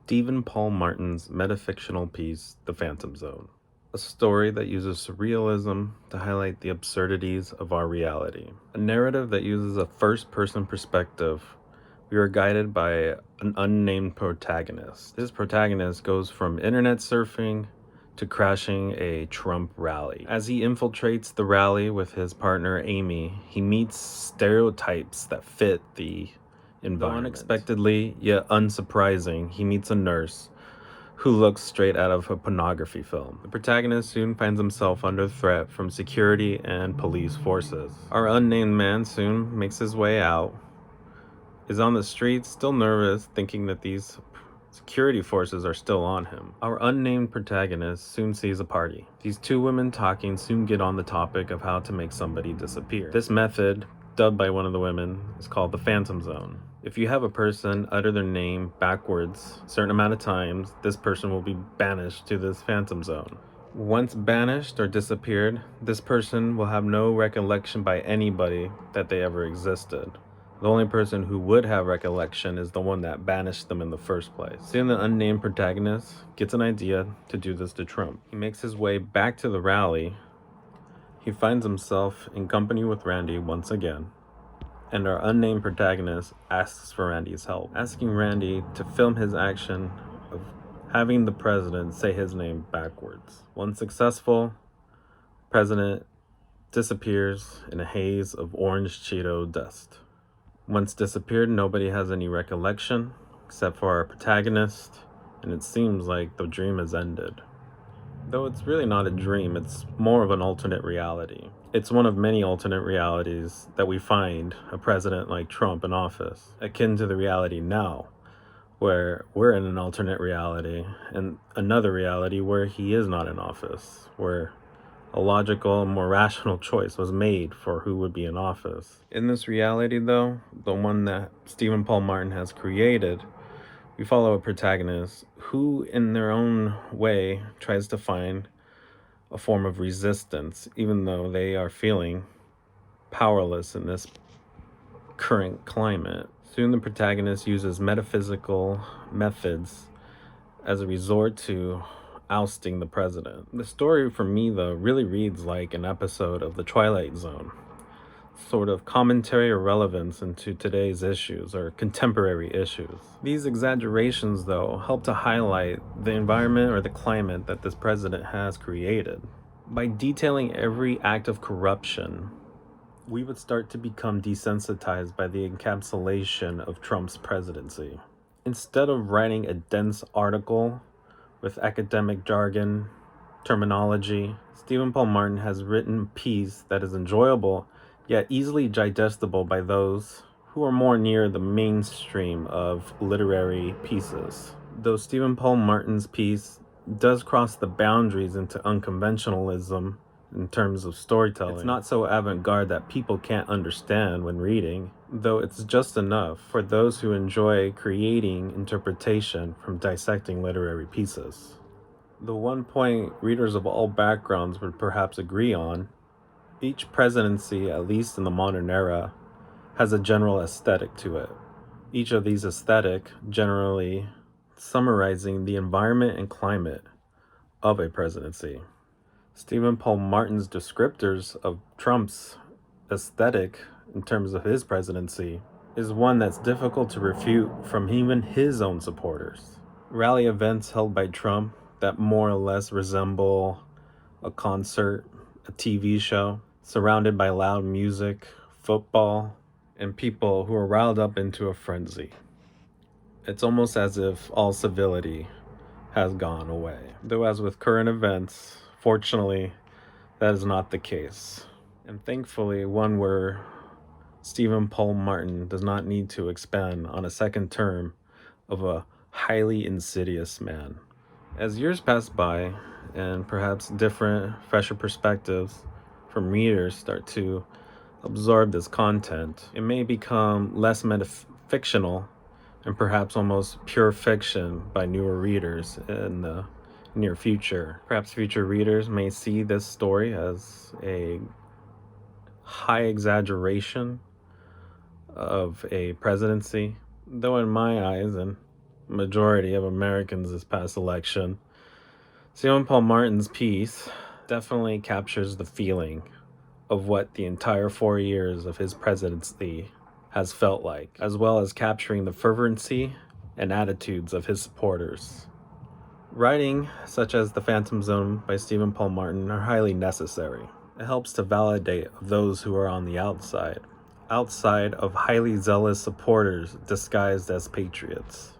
Stephen Paul Martin's metafictional piece, The Phantom Zone, a story that uses surrealism to highlight the absurdities of our reality. A narrative that uses a first-person perspective. We are guided by an unnamed protagonist. This protagonist goes from internet surfing to crashing a Trump rally. As he infiltrates the rally with his partner Amy, he meets stereotypes that fit the environment. Though unexpectedly, yet unsurprising, he meets a nurse who looks straight out of a pornography film. The protagonist soon finds himself under threat from security and police forces. Our unnamed man soon makes his way out, is on the streets, still nervous, thinking that these security forces are still on him. Our unnamed protagonist soon sees a party. These two women talking soon get on the topic of how to make somebody disappear. This method, dubbed by one of the women, is called the Phantom Zone. If you have a person utter their name backwards a certain amount of times, this person will be banished to this Phantom Zone. Once banished or disappeared, this person will have no recollection by anybody that they ever existed. The only person who would have recollection is the one that banished them in the first place. Soon the unnamed protagonist gets an idea to do this to Trump. He makes his way back to the rally. He finds himself in company with Randy once again, and our unnamed protagonist asks for Randy's help, asking Randy to film his action of having the president say his name backwards. Once successful, president disappears in a haze of orange Cheeto dust. Once disappeared, nobody has any recollection except for our protagonist, and it seems like the dream has ended. Though it's really not a dream, it's more of an alternate reality. It's one of many alternate realities that we find a president like Trump in office, akin to the reality now, where we're in an alternate reality, and another reality where he is not in office, where a logical, more rational choice was made for who would be in office. In this reality, though, the one that Stephen Paul Martin has created, we follow a protagonist who, in their own way, tries to find a form of resistance, even though they are feeling powerless in this current climate. Soon the protagonist uses metaphysical methods as a resort to ousting the president. The story for me, though, really reads like an episode of The Twilight Zone, sort of commentary or relevance into today's issues or contemporary issues. These exaggerations, though, help to highlight the environment or the climate that this president has created. By detailing every act of corruption, we would start to become desensitized by the encapsulation of Trump's presidency. Instead of writing a dense article with academic jargon, terminology, Stephen Paul Martin has written a piece that is enjoyable yet easily digestible by those who are more near the mainstream of literary pieces. Though Stephen Paul Martin's piece does cross the boundaries into unconventionalism in terms of storytelling, it's not so avant-garde that people can't understand when reading, though it's just enough for those who enjoy creating interpretation from dissecting literary pieces. The one point readers of all backgrounds would perhaps agree on: each presidency, at least in the modern era, has a general aesthetic to it. Each of these aesthetic generally summarizing the environment and climate of a presidency. Stephen Paul Martin's descriptors of Trump's aesthetic in terms of his presidency is one that's difficult to refute from even his own supporters. Rally events held by Trump that more or less resemble a concert, a TV show, surrounded by loud music, football, and people who are riled up into a frenzy. It's almost as if all civility has gone away. Though as with current events, fortunately, that is not the case. And thankfully, one where Stephen Paul Martin does not need to expend on a second term of a highly insidious man. As years pass by, and perhaps different, fresher perspectives from readers start to absorb this content, it may become less metafictional and perhaps almost pure fiction by newer readers in the near future. Perhaps future readers may see this story as a high exaggeration of a presidency, though in my eyes, and majority of Americans this past election. Stephen Paul Martin's piece definitely captures the feeling of what the entire 4 years of his presidency has felt like, as well as capturing the fervency and attitudes of his supporters. Writing such as The Phantom Zone by Stephen Paul Martin are highly necessary. It helps to validate those who are on the outside of highly zealous supporters disguised as patriots,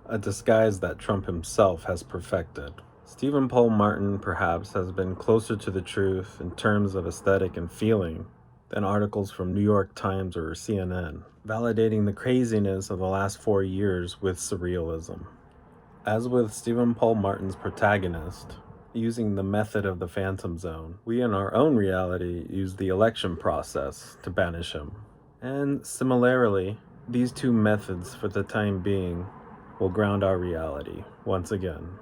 a disguise that Trump himself has perfected. Stephen Paul Martin perhaps has been closer to the truth in terms of aesthetic and feeling than articles from New York Times or CNN, validating the craziness of the last 4 years with surrealism. As with Stephen Paul Martin's protagonist, using the method of the Phantom Zone, we in our own reality use the election process to banish him. And similarly, these two methods for the time being will ground our reality once again.